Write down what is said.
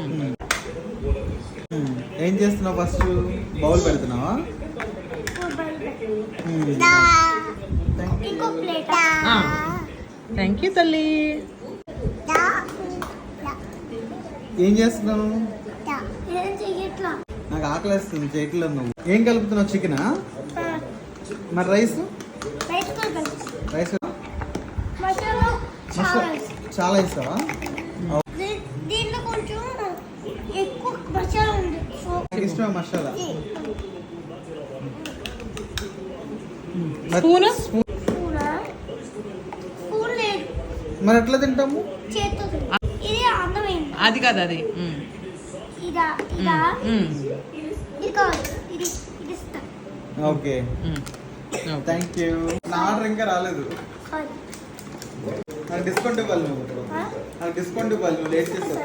ఉంది. ఏం చేస్తున్నావు? ఫస్ట్ బౌల్ పెడుతున్నావా? ఇంకో ప్లేట్. థ్యాంక్ యూ తల్లి. ఏం చేస్తున్నావు? ఏం చెయ్యట్లా. నాకు ఆకలిస్తుంది, చేయట్లేదు. నువ్వు ఏం కలుపుతున్నావు? చికెనా? మరి రైస్ రైస్ మసాలా చాలా ఇస్తావా? దీంట్లో కొంచెం ఎక్కువ మసాలా ఉంది. నాకు ఇష్టమే మసాలా. స్పూన్ స్పూన్ లేదు. మరి ఎట్లా తింటాము? చేత్తో ఇది అందమైంది. అది కాదు అది. ఇదా ఇదా ఇది కాదు. ఇది ఇది ఇస్తా. Okay, thank you. నా ఆర్డర్ ఇంకా రాలేదు. నాకు డిస్కౌంట్ ఇవ్వాలి నువ్వు. నాకు డిస్కౌంట్ ఇవ్వాలి, నువ్వు లేట్ చేస్తావు.